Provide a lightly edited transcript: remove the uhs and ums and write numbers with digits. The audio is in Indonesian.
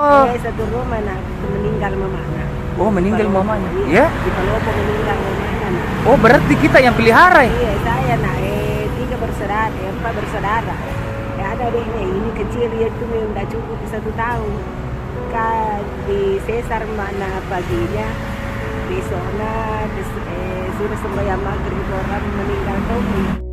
Oh, satu rumah nak meninggal mamanya. oh meninggal mamanya. Iya. Ya? Di Palopo meninggal mamanya. Nak. Oh, berarti kita yang pelihara ya? Iya, saya nak tiga bersaudara, empat bersaudara. Ada adiknya ini kecil ya itu udah cukup 1 tahun. Di sesar mana paginya, besoknya sudah sembahyang maghrib orang meninggal tuh.